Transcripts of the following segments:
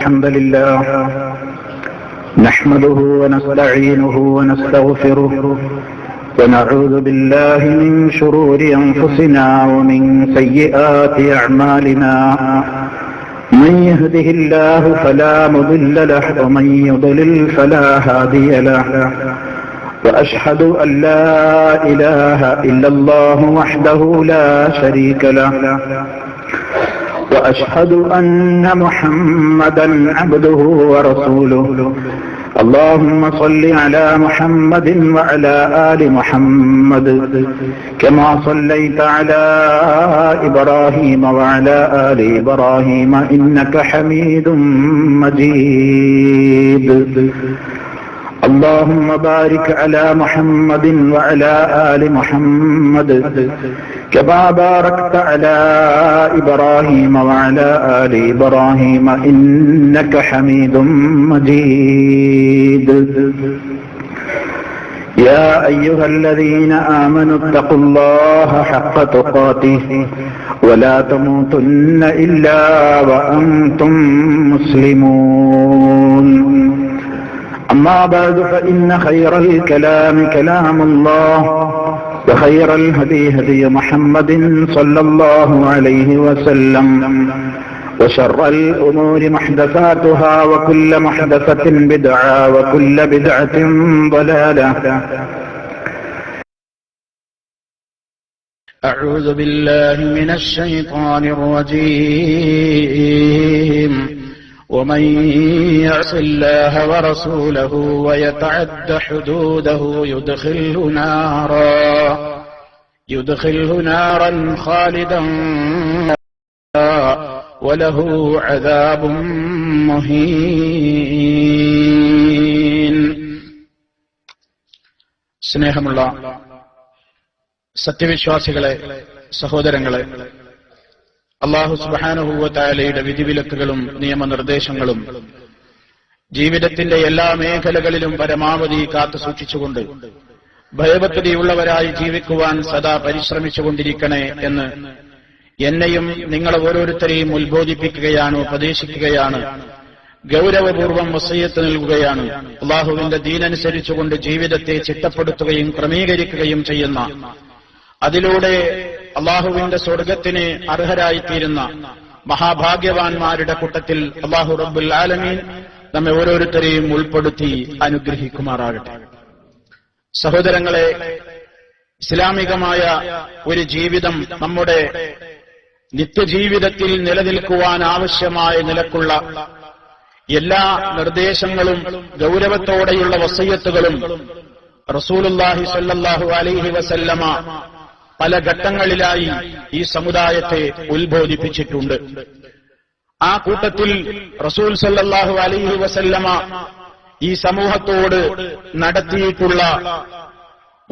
الحمد لله نحمده ونستعينه ونستغفره ونعوذ بالله من شرور أنفسنا ومن سيئات أعمالنا من يهده الله فلا مضل له ومن يضلل فلا هادي له وأشهد أن لا إله إلا الله وحده لا شريك له وأشهد أن محمدا عبده ورسوله اللهم صل على محمد وعلى آل محمد كما صليت على إبراهيم وعلى آل إبراهيم إنك حميد مجيد اللهم بارك على محمد وعلى آل محمد كما باركت على إبراهيم وعلى آل إبراهيم إنك حميد مجيد يا أيها الذين آمنوا اتقوا الله حق تقاته ولا تموتن إلا وأنتم مسلمون أما بعد فإن خير الكلام كلام الله وخير الهدي هدي محمد صلى الله عليه وسلم وشر الأمور محدثاتها وكل محدثة بدعة وكل بدعة ضلالة. أعوذ بالله من الشيطان الرجيم. ومن يعص الله ورسوله ويتعد حدوده يدخله نارا خالدا وله عذاب مهين. സ്നേഹമുള്ള സത്യവിശ്വാസികളെ, സഹോദരങ്ങളെ, അല്ലാഹു സുബ്ഹാനഹു വ തആലയുടെ വിധിവിലക്കുകളും നിയമനിർദ്ദേശങ്ങളും ജീവിതത്തിന്റെ എല്ലാ മേഖലകളിലും പരമാവധി കാത്തു സൂക്ഷിച്ചുകൊണ്ട് ഭയഭക്തിയുള്ളവരായി ജീവിക്കുവാൻ സദാ പരിശ്രമിച്ചുകൊണ്ടിരിക്കണേ എന്ന് എന്നെയും നിങ്ങളെ ഓരോരുത്തരെയും ഉത്ബോധിപ്പിക്കുകയാണ്, ഉപദേശിക്കുകയാണ്, ഗൗരവപൂർവ്വം വസിയ്യത്ത് നൽകുകയാണ്. അല്ലാഹുവിന്റെ ദീനനുസരിച്ചുകൊണ്ട് ജീവിതത്തെ ചിട്ടപ്പെടുത്തുകയും ക്രമീകരിക്കുകയും ചെയ്യുന്ന, അതിലൂടെ അള്ളാഹുവിന്റെ സ്വർഗത്തിന് അർഹരായിത്തീരുന്ന മഹാഭാഗ്യവാന്മാരുടെ കൂട്ടത്തിൽ അല്ലാഹു റബ്ബുൽ ആലമീൻ നമ്മെ ഓരോരുത്തരെയും ഉൾപ്പെടുത്തി അനുഗ്രഹിക്കുമാറാകട്ടെ. സഹോദരങ്ങളെ, ഇസ്ലാമികമായ ഒരു ജീവിതം നമ്മുടെ നിത്യജീവിതത്തിൽ നിലനിൽക്കുവാൻ ആവശ്യമായ നിലക്കുള്ള എല്ലാ നിർദ്ദേശങ്ങളും ഗൗരവത്തോടെയുള്ള വസിയ്യത്തുകളും റസൂലുള്ളാഹി സ്വല്ലല്ലാഹു അലൈഹി വസല്ലമ പല ഘട്ടങ്ങളിലായി ഈ സമുദായത്തെ ഉത്ബോധിപ്പിച്ചിട്ടുണ്ട്. ആ കൂട്ടത്തിൽ റസൂൽ സല്ലല്ലാഹു അലൈഹി വസല്ലമ ഈ സമൂഹത്തോട് നടത്തിയിട്ടുള്ള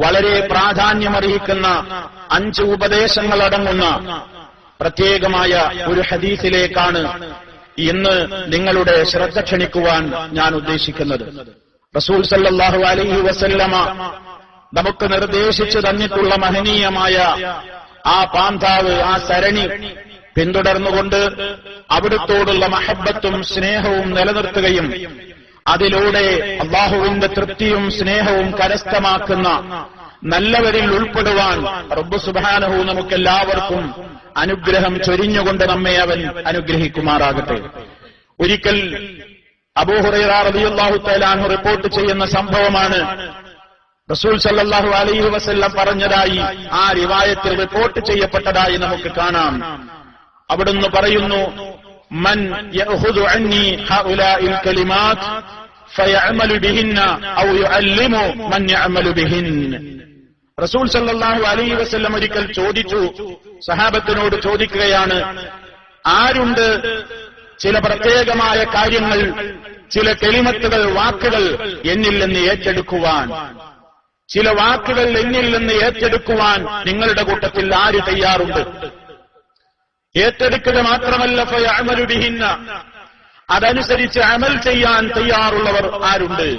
വളരെ പ്രാധാന്യമർഹിക്കുന്ന 5 ഉപദേശങ്ങളടങ്ങുന്ന പ്രത്യേകമായ ഒരു ഹദീസിലേക്കാണ് ഇന്ന് നിങ്ങളുടെ ശ്രദ്ധ ക്ഷണിക്കുവാൻ ഞാൻ ഉദ്ദേശിക്കുന്നത്. റസൂൽ സല്ലല്ലാഹു അലൈഹി വസല്ലമ നമുക്ക് നിർദ്ദേശിച്ചു തന്നിട്ടുള്ള മഹനീയമായ ആ പാന്താവ്, ആ സരണി പിന്തുടർന്നുകൊണ്ട് അവിടുത്തോടുള്ള മഹബ്ബത്തും സ്നേഹവും നിലനിർത്തുകയും അതിലൂടെ അല്ലാഹുവിന്റെ തൃപ്തിയും സ്നേഹവും കരസ്ഥമാക്കുന്ന നല്ലവരിൽ ഉൾപ്പെടുവാൻ റബ്ബ് സുബ്ഹാനഹു നമുക്കെല്ലാവർക്കും അനുഗ്രഹം ചൊരിഞ്ഞുകൊണ്ട് നമ്മെ അവൻ അനുഗ്രഹിക്കുമാറാകട്ടെ. ഒരിക്കൽ അബൂ ഹുറൈറ റളിയല്ലാഹു തആല അൻഹു റിപ്പോർട്ട് ചെയ്യുന്ന സംഭവമാണ്. റസൂൽ സല്ലല്ലാഹു അലൈഹി വസല്ലം പറഞ്ഞതായി ആ റിവായത്തിൽ റിപ്പോർട്ട് ചെയ്യപ്പെട്ടതായി നമുക്ക് കാണാം. അവിടുന്ന് പറയുന്നു, മൻ യഅഖുദു അന്നി ഹഉലാഇൽ കലിമാത് ഫയഅമലു ബിഹിന്ന ഔ യുഅല്ലിമു മൻ യഅമലു ബിഹിന്ന. റസൂൽ സല്ലല്ലാഹു അലൈഹി വസല്ലം ഒരിക്കൽ ചോദിച്ചു, സഹാബത്തിനോട് ചോദിക്കുകയാണ്, ആരുണ്ട് ചില പ്രത്യേകമായ കാര്യങ്ങൾ, ചില കലിമത്തുകൾ, വാക്കുകൾ എന്നിൽ നിന്ന് ഏറ്റെടുക്കുവാൻ, ചില വാക്കുകൾ എന്നിൽ നിന്ന് ഏറ്റെടുക്കുവാൻ നിങ്ങളുടെ കൂട്ടത്തിൽ ആര് തയ്യാറുണ്ട്? ഏറ്റെടുക്കുക മാത്രമല്ല, ഫയഅമലു ബിഹിന്ന, അതനുസരിച്ച് അമൽ ചെയ്യാൻ തയ്യാറുള്ളവർ ആരുണ്ട്?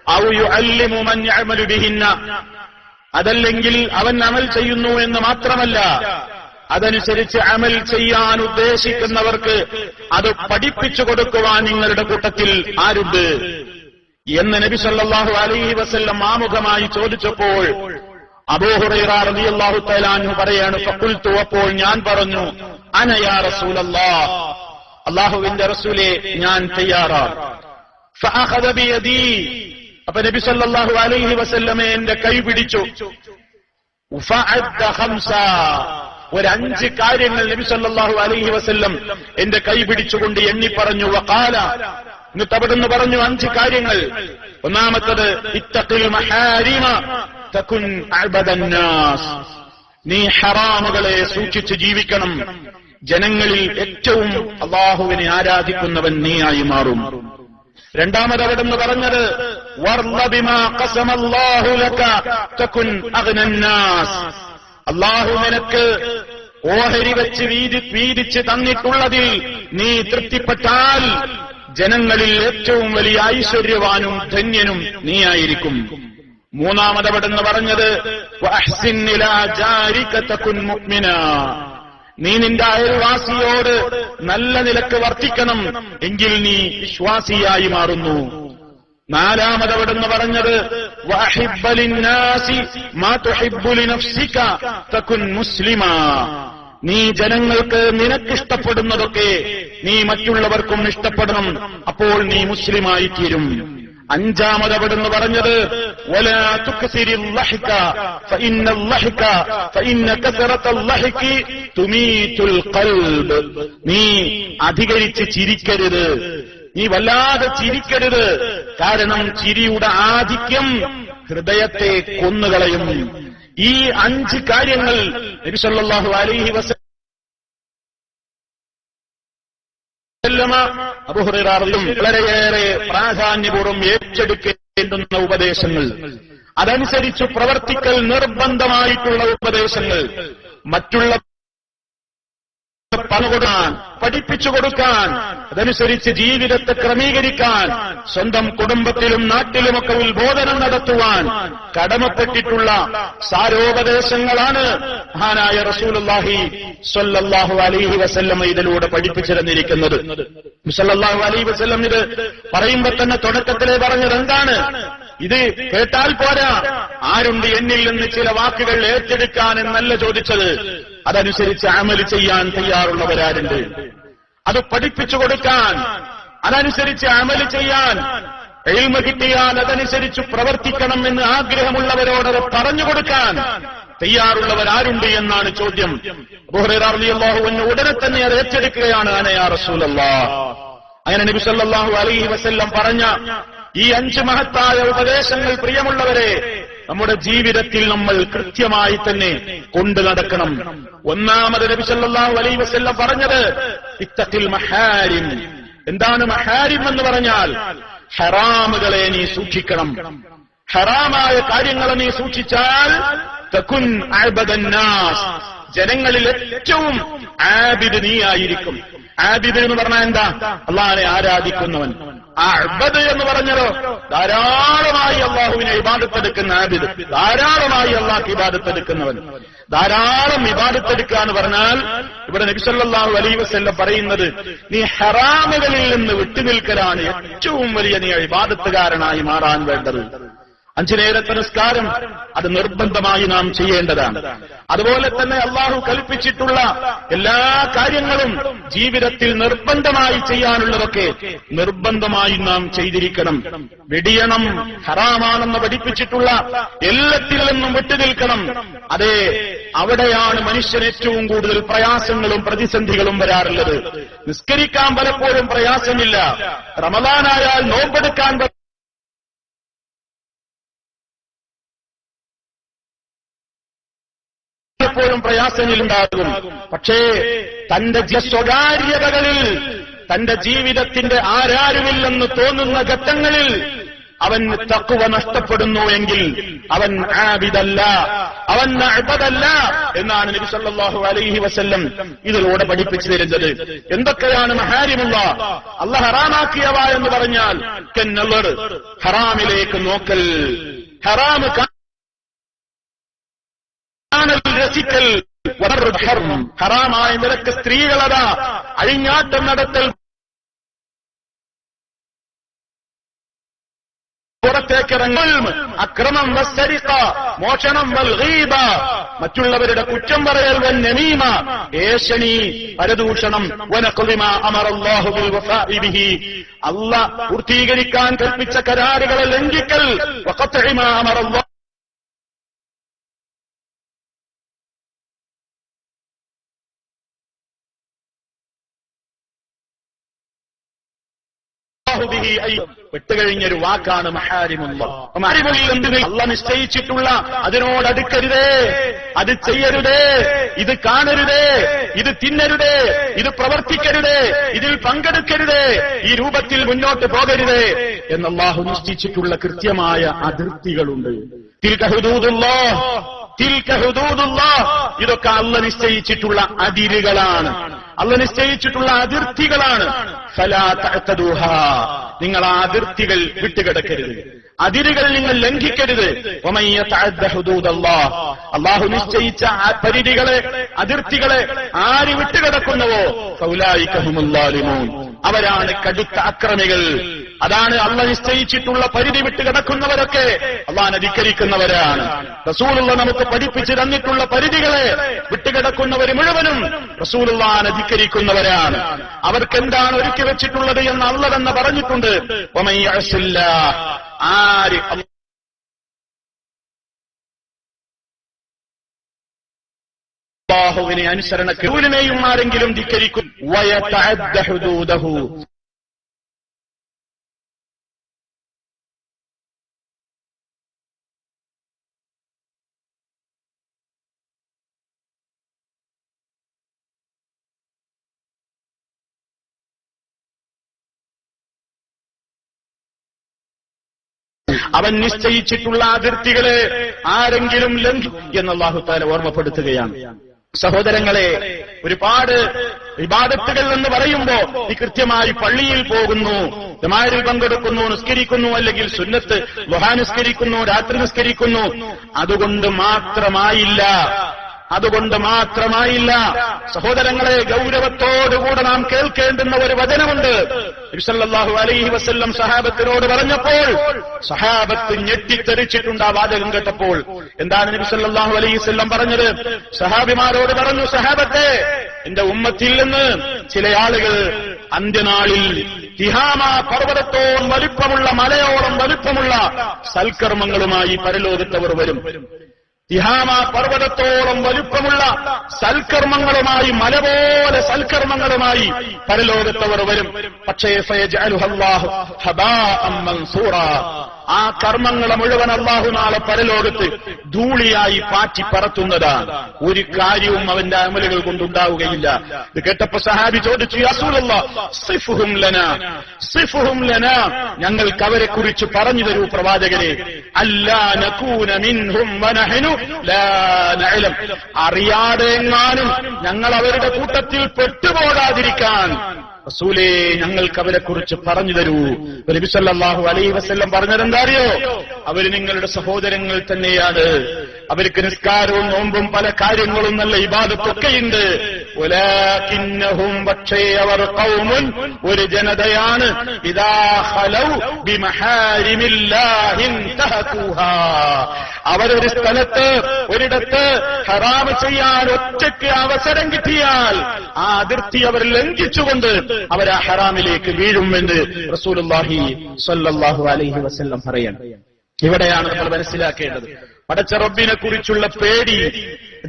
ഔ യുഅല്ലിമു മൻ യഅമലു ബിഹിന്ന, അതല്ലെങ്കിൽ അവൻ അമൽ ചെയ്യുന്നു എന്ന് മാത്രമല്ല, അതനുസരിച്ച് അമൽ ചെയ്യാൻ ഉദ്ദേശിക്കുന്നവർക്ക് അത് പഠിപ്പിച്ചു കൊടുക്കുവാൻ നിങ്ങളുടെ കൂട്ടത്തിൽ ആരുണ്ട് എന്ന് നബി സല്ലല്ലാഹു അലൈഹി വസല്ലം ആമുഖമായി ചോദിച്ചപ്പോൾ അബൂ ഹുറൈറ റളിയല്ലാഹു തആല അൻഹു പറയാണ്, ഫഖുൽതു, അപ്പോൾ ഞാൻ പറഞ്ഞു, അന യാ റസൂലല്ലാഹ്, അല്ലാഹുവിന്റെ റസൂലേ ഞാൻ തയ്യാറാണ്. ഫഅഖദ ബിയദി, അപ്പൊ നബി സല്ലല്ലാഹു അലൈഹി വസല്ലം എന്റെ കൈ പിടിച്ചു. ഫഅദ്ദ ഖംസ, ഒരു 5 കാര്യങ്ങൾ നബി സല്ലല്ലാഹു അലൈഹി വസല്ലം എന്റെ കൈ പിടിച്ചുകൊണ്ട് എണ്ണി പറഞ്ഞു. വഖാല, എന്നിട്ട് അവിടുന്ന് പറഞ്ഞു 5 കാര്യങ്ങൾ. ഒന്നാമത്തത്, ഇത്തഖിൽ മഹാരിമ തകുൻ അഅബദന്നാസ്, നീ ഹറാമുകളെ സൂക്ഷിച്ച് ജീവിക്കണം, ജനങ്ങളിൽ ഏറ്റവും അല്ലാഹുവിനെ ആരാധിക്കുന്നവൻ നീയായി മാറും. രണ്ടാമത് അവിടുന്ന് പറഞ്ഞത്, വർള ബിമാ ഖസമല്ലാഹു ലക തകുൻ അഗ്നന്നാസ്, അല്ലാഹു നിനക്ക് ഓഹരി വെച്ച് വീതിച്ച് തന്നിട്ടുള്ളതിൽ നീ തൃപ്തിപ്പെട്ടാൽ ജനങ്ങളിൽ ഏറ്റവും വലിയ ഐശ്വര്യവാനും ധന്യനും നീയായിരിക്കും. മൂന്നാമത് അവിടുന്ന് പറഞ്ഞത്, വഅഹ്സിൻ ഇലാ ജാരിക തകുൻ മുഅ്മിനാ, നീ നിന്റെ അയൽവാസിയോട് നല്ല നിലക്ക് വർത്തിക്കണം, എങ്കിൽ നീ വിശ്വാസിയായി മാറുന്നു. നാലാമത് അവിടുന്ന് പറഞ്ഞത്, വഅഹിബ്ബ ലിന്നാസി മാ തുഹിബ്ബു ലിനഫ്സിക തകുൻ മുസ്ലിമാ, നീ ജനങ്ങൾക്ക് നിനക്കിഷ്ടപ്പെടുന്നതൊക്കെ നീ മറ്റുള്ളവർക്കും ഇഷ്ടപ്പെടണം, അപ്പോൾ നീ മുസ്ലിമായി തീരും. അഞ്ചാമത് അവിടുന്ന് പറഞ്ഞത്, വലാ തുക്സിരിൽ ലഹ്ക ഫഇന്നൽ ലഹ്ക ഫഇന്ന കസറത്തൽ ലഹ്കി തുമീതുൽ ഖൽബ്, നീ അധികരിച്ച് ചിരിക്കരുത്, നീ വല്ലാതെ ചിരിക്കരുത്, കാരണം ചിരിയുടെ ആധിക്യം ഹൃദയത്തെ കൊന്നുകളയും. ഈ 5 കാര്യങ്ങൾ നബി സല്ലല്ലാഹു അലൈഹി വസല്ലം അബൂ ഹുറൈറ വളരെയേറെ പ്രാധാന്യപൂർവ്വം ഏറ്റെടുക്കേണ്ടുന്ന ഉപദേശങ്ങൾ, അതനുസരിച്ച് പ്രവർത്തിക്കൽ നിർബന്ധമായിട്ടുള്ള ഉപദേശങ്ങൾ, മറ്റുള്ള പണകൊടുക്കാൻ, പഠിപ്പിച്ചു കൊടുക്കാൻ, അതനുസരിച്ച് ജീവിതത്തെ ക്രമീകരിക്കാൻ, സ്വന്തം കുടുംബത്തിലും നാട്ടിലുമൊക്കെ ഉത്ബോധനം നടത്തുവാൻ കടമപ്പെട്ടിട്ടുള്ള സാരോപദേശങ്ങളാണ് മഹാനായ റസൂലുള്ളാഹി സ്വല്ലല്ലാഹു അലൈഹി വസല്ലം ഇതിലൂടെ പഠിപ്പിച്ചു തന്നിരിക്കുന്നത്. സല്ലല്ലാഹു അലൈഹി വസല്ലം ഇത് പറയുമ്പോൾ തന്നെ തുടക്കത്തിലേ പറഞ്ഞത് എന്താണ്? ഇത് കേട്ടാൽ പോരാ, ആരുണ്ട് എന്നിൽ നിന്ന് ചില വാക്കുകൾ ഏറ്റെടുക്കാൻ എന്നല്ല ചോദിച്ചത്, അതനുസരിച്ച് അമല് ചെയ്യാൻ തയ്യാറുള്ളവരാരുണ്ട്, അത് പഠിപ്പിച്ചു കൊടുക്കാൻ, അതനുസരിച്ച് അമല് ചെയ്യാൻ, ഇൽമ കിട്ടിയാൽ അതനുസരിച്ച് പ്രവർത്തിക്കണം എന്ന് ആഗ്രഹമുള്ളവരോടത് പറഞ്ഞു കൊടുക്കാൻ തയ്യാറുള്ളവരാരുണ്ട് എന്നാണ് ചോദ്യം. അബൂ ഹുറൈറ റളിയല്ലാഹു അൻഹു ഉടനെ തന്നെ അത് ഏറ്റെടുക്കുകയാണ്, അന യാ റസൂലല്ലാഹ്. അങ്ങനെ നബി സല്ലല്ലാഹു അലൈഹി വസല്ലം പറഞ്ഞ ഈ 5 മഹത്തായ ഉപദേശങ്ങൾ പ്രിയമുള്ളവരെ നമ്മുടെ ജീവിതത്തിൽ നമ്മൾ കൃത്യമായി തന്നെ കൊണ്ടു നടക്കണം. ഒന്നാമത് നബി സല്ലല്ലാഹു അലൈഹി വസല്ലം പറഞ്ഞത്, ഇത്തഖിൽ മഹാരിം. എന്താണ് മഹാരിം എന്ന് പറഞ്ഞാൽ? ഹറാമുകളെ നീ സൂക്ഷിക്കണം. ഹറാമായ കാര്യങ്ങളെ നീ സൂക്ഷിച്ചാൽ തകുൻ അഅബദന്നാസ്, ജനങ്ങളിൽ ഏറ്റവും ആബിദ് നീ ആയിരിക്കും. ആബിദ് എന്ന് പറഞ്ഞാൽ എന്താ? അല്ലാഹുവിനെ ആരാധിക്കുന്നവൻ. അഅബദ് എന്ന് പറഞ്ഞതോ ധാരാളമായി അല്ലാഹുവിനെ ഇബാദത്തെടുക്കുന്ന ആബിദ്, ധാരാളമായി അല്ലാഹുവിനെ ഇബാദത്തെടുക്കുന്നവൻ. ധാരാളം ഇബാദത്തെടുക്കുക എന്ന് പറഞ്ഞാൽ ഇവിടെ നബി സല്ലല്ലാഹു അലൈഹി വസല്ലം പറയുന്നത്, നീ ഹറാമുകളിൽ നിന്ന് വിട്ടുനിൽക്കലാണ് ഏറ്റവും വലിയ നീ ഇബാദത്തുകാരനായി മാറാൻ വേണ്ടത്. 5 നേരത്തെ നിസ്കാരം അത് നിർബന്ധമായി നാം ചെയ്യേണ്ടതാണ്. അതുപോലെ തന്നെ അല്ലാഹു കൽപ്പിച്ചിട്ടുള്ള എല്ലാ കാര്യങ്ങളും ജീവിതത്തിൽ നിർബന്ധമായി ചെയ്യാനുള്ളതൊക്കെ നിർബന്ധമായി നാം ചെയ്തിരിക്കണം. വെടിയണം, ഹറാമാണെന്ന് പഠിപ്പിച്ചിട്ടുള്ള എല്ലാത്തിൽ നിന്നും വിട്ടുനിൽക്കണം. അതെ, അവിടെയാണ് മനുഷ്യന് ഏറ്റവും കൂടുതൽ പ്രയാസങ്ങളും പ്രതിസന്ധികളും വരാറുള്ളത്. നിസ്കരിക്കാൻ പലപ്പോഴും പ്രയാസമില്ല, റമദാനായാൽ നോമ്പെടുക്കാൻ പ്പോഴും പ്രയാസങ്ങളുണ്ടാകും. പക്ഷേ തന്റെ സ്വകാര്യതകളിൽ, തന്റെ ജീവിതത്തിന്റെ ആരാരുമില്ലെന്ന് തോന്നുന്ന ഘട്ടങ്ങളിൽ അവൻ തഖ്വ നഷ്ടപ്പെടുന്നു എങ്കിൽ അവൻ ആബിദല്ല, അവൻ അഅബദല്ല എന്നാണ് നബി സല്ലല്ലാഹു അലൈഹി വസല്ലം ഇതിലൂടെ പഠിപ്പിച്ചു തരുന്നത്. എന്തൊക്കെയാണ് മഹാരിമുള്ള? അല്ലാഹു ഹറാമാക്കിയവ എന്ന് പറഞ്ഞാൽ കന്നളർ, ഹറാമിലേക്ക് നോക്കൽ, ഹറാം കാണൽ, രസിക്കൽ, ഹറാമായ നിലക്ക് സ്ത്രീകളതാ അഴിഞ്ഞാട്ടം നടത്തൽ, പുറത്തേക്കിറങ്ങൽ, അക്രമം, വസ്സരിഖ, മോഷണം, വൽഗീബ, മറ്റുള്ളവരുടെ കുറ്റം പറയൽ, വന്നമീമ, ഏഷണി, പരദൂഷണം, വനഖ്ദിമ അമറല്ലാഹു ബിൽ വഫാഇ ബിഹി, അല്ലാഹ് പൂർത്തീകരിക്കാൻ കൽപ്പിച്ച കരാറുകളെ ലംഘിക്കൽ, വഖത്ഇ മാ അമറല്ലാഹു വിട്ടുകഴിഞ്ഞൊരു വാക്കാണ് അള്ളാഹ് നിശ്ചയിച്ചിട്ടുള്ള അതിനോടടുക്കരുതേ, അത് ചെയ്യരുതേ, ഇത് കാണരുതേ, ഇത് തിന്നരുതേ, ഇത് പ്രവർത്തിക്കരുതേ, ഇതിൽ പങ്കെടുക്കരുതേ, ഈ രൂപത്തിൽ മുന്നോട്ട് പോകരുതേ എന്ന് അള്ളാഹു നിശ്ചയിച്ചിട്ടുള്ള കൃത്യമായ അതിർത്തികളുണ്ട്. തിൽക ഹുദൂദുല്ലാഹ്, തിൽക ഹുദൂദുല്ലാഹ്, ഇതൊക്കെ അള്ളാഹ് നിശ്ചയിച്ചിട്ടുള്ള അതിരുകളാണ്, അള്ളാഹ് നിശ്ചയിച്ചിട്ടുള്ള അതിർത്തികളാണ്. ഫലാ തഅതദൂഹാ, നിങ്ങൾ ആ അതിർത്തികൾ വിട്ടുകിടക്കരുത്, അതിരുകൾ നിങ്ങൾ ലംഘിക്കരുത്. വമൻ യതഅദ്ദ ഹുദൂദല്ലാഹ്, അല്ലാഹു നിശ്ചയിച്ച ആ പരിധികളെ, അതിർത്തികളെ ആര് വിട്ടുകിടക്കുന്നുവോ ഫൗലായിക ഹുമുൽ ളാലിമൂൻ, അവരാണ് കടുത്ത അക്രമികൾ. അതാണ് അള്ളാഹ് നിശ്ചയിച്ചിട്ടുള്ള പരിധി വിട്ടുകിടക്കുന്നവരൊക്കെ അള്ളാഹനെ ധിക്കരിക്കുന്നവരാണ്. റസൂലുള്ളാഹ് നമുക്ക് പഠിപ്പിച്ചു തന്നിട്ടുള്ള പരിധികളെ വിട്ടുകിടക്കുന്നവർ മുഴുവനും റസൂലുള്ളാഹിനെ ധിക്കരിക്കുന്നവരാണ്. അവർക്ക് എന്താണ് ഒരുക്കി വെച്ചിട്ടുള്ളത് എന്ന് അള്ളാഹ് തന്നെ പറഞ്ഞിട്ടുണ്ട്. വമൻ യഅസില്ലാഹ്, ആര് അല്ലാഹുവിനെ അനുസരണക്ക് റസൂലിനെയും ആരെങ്കിലും ധിക്കരിക്കും, വയതഅദ്ദ ഹുദൂദഹു, അവൻ നിശ്ചയിച്ചിട്ടുള്ള അതിർത്തികളെ ആരെങ്കിലും ലംഘിക്കും എന്ന് അല്ലാഹു തആല ഓർമ്മപ്പെടുത്തുകയാണ്. സഹോദരങ്ങളെ, ഒരുപാട് ഇബാദത്തുകൾ എന്ന് പറയുമ്പോ ഈ കൃത്യമായി പള്ളിയിൽ പോകുന്നു, ജമാഅത്തിൽ പങ്കെടുക്കുന്നു, നിസ്കരിക്കുന്നു, അല്ലെങ്കിൽ സുന്നത്ത് ളുഹാ നിസ്കരിക്കുന്നു, രാത്രി നിസ്കരിക്കുന്നു, അതുകൊണ്ട് മാത്രമായില്ല. സഹോദരങ്ങളെ, ഗൗരവത്തോടുകൂടെ നാം കേൾക്കേണ്ടുന്ന ഒരു വചനമുണ്ട്. നബി സല്ലല്ലാഹു അലൈഹി വസല്ലം സഹാബത്തിനോട് പറഞ്ഞപ്പോൾ സഹാബത്ത് ഞെട്ടിത്തെറിച്ചിട്ടുണ്ട് ആ വാചകം കേട്ടപ്പോൾ. എന്താണ് നബി സല്ലല്ലാഹു അലൈഹി വസല്ലം പറഞ്ഞത്? സഹാബിമാരോട് പറഞ്ഞു, സഹാബത്തെ, എന്റെ ഉമ്മത്തിൽ നിന്ന് ചില ആളുകൾ അന്ത്യനാളിൽ തിഹാമ പർവ്വതത്തോളം വലിപ്പമുള്ള, മലയോളം വലിപ്പമുള്ള സൽക്കർമ്മങ്ങളുമായി പരലോകത്തവർ വരും. തിഹാമ പർവ്വതത്തോളം വലുപ്പമുള്ള സൽക്കർമ്മങ്ങളുമായി, മല പോലെ സൽക്കർമ്മങ്ങളുമായി പരലോകത്തവർ വരും. പക്ഷേ ഫയജ്അലുഹല്ലാഹു ഹബാഅൻ മൻസൂറാ, ആ കർമ്മങ്ങളെ മുഴുവൻ അല്ലാഹു നാളെ പരലോകത്ത് ധൂളിയായി പാറ്റി പറത്തുന്നതാണ്. ഒരു കാര്യവും അവന്റെ അമലുകൾ കൊണ്ടുണ്ടാവുകയില്ല. ഇത് കേട്ടപ്പോ സഹാബി ചോദിച്ചു, യാ റസൂലല്ലാഹ്, സിഫുഹും ലനാ, ഞങ്ങൾക്ക് അവരെ കുറിച്ച് പറഞ്ഞു തരൂ പ്രവാചകരെ. അല്ലാ നകൂന മിൻഹും വനഹ്നു ലാ നഅലം, അറിയാതെ എങ്ങാനും ഞങ്ങൾ അവരുടെ കൂട്ടത്തിൽ പെട്ടുപോകാതിരിക്കാൻ റസൂലേ ഞങ്ങൾക്ക് അവരെ കുറിച്ച് പറഞ്ഞു തരൂ. നബി സല്ലല്ലാഹു അലൈഹി വസല്ലം പറഞ്ഞതെന്താ അറിയോ? അവര് നിങ്ങളുടെ സഹോദരങ്ങൾ തന്നെയാണ്. അവർക്ക് നിസ്കാരവും നോമ്പും പല കാര്യങ്ങളും നല്ല ഇബാദത്തൊക്കെയുണ്ട്. വലാകിന്നഹും, പക്ഷേ അവർ ഖൗമുൻ, ഒരു ജനതയാണ്. ഇദാ ഖലൗ ബിമഹാരിമില്ലാഹി ഇൻതഹകൂഹാ, അവരൊരു സ്ഥലത്ത്, ഒരിടത്ത് ഹറാമ് ചെയ്യാൻ ഒറ്റയ്ക്ക് അവസരം കിട്ടിയാൽ ആ അതിർത്തി അവർ ലംഘിച്ചുകൊണ്ട് അവർ ആ ഹറാമിലേക്ക് വീഴുമെന്ന് റസൂലുള്ളാഹി സ്വല്ലല്ലാഹു അലൈഹി വസല്ലം പറയാണ്. ഇവിടെയാണ് നമ്മൾ മനസ്സിലാക്കേണ്ടത്. പടച്ച റബ്ബിനെ കുറിച്ചുള്ള പേടി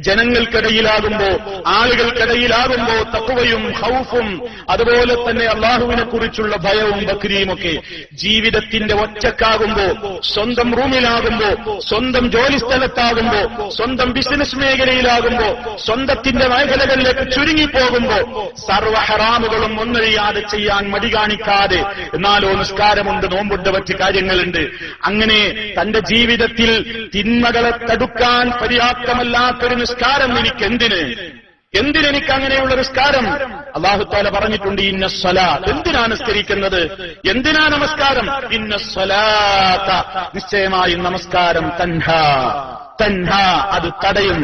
ജനങ്ങൾക്കിടയിലാകുമ്പോ, ആളുകൾക്കിടയിലാകുമ്പോ തഖ്വയും ഖൗഫും അതുപോലെ തന്നെ അള്ളാഹുവിനെ കുറിച്ചുള്ള ഭയവും ബക്രിയുമൊക്കെ ജീവിതത്തിന്റെ ഒറ്റക്കാകുമ്പോ, സ്വന്തം റൂമിലാകുമ്പോ, സ്വന്തം ജോലി സ്ഥലത്താകുമ്പോ, സ്വന്തം ബിസിനസ് മേഖലയിലാകുമ്പോ, സ്വന്തത്തിന്റെ മേഖലകളിലേക്ക് ചുരുങ്ങിപ്പോകുമ്പോ, സർവ്വ ഹറാമുകളും ഒന്നൊഴിയാതെ ചെയ്യാൻ മടി കാണിക്കാതെ, എന്നാലോ നിസ്കാരമുണ്ട്, നോമ്പുണ്ട്, മറ്റ് കാര്യങ്ങളുണ്ട്, അങ്ങനെ തന്റെ ജീവിതത്തിൽ തിന്മകളെ തടുക്കാൻ പര്യാപ്തമല്ലാത്തൊരു നിസ്കാരം എന്തിനെനിക്ക് അങ്ങനെയുള്ള നിസ്കാരം? അല്ലാഹു തആല പറഞ്ഞിട്ടുണ്ട്, ഇന്ന സ്വലാത്ത്, എന്തിനാണ് നിസ്കരിക്കുന്നത്, എന്തിനാ നമസ്കാരം? ഇന്ന സ്വലാത്ത, നിശ്ചയമായും നമസ്കാരം, തൻഹാ, തൻഹ അത് തടയും,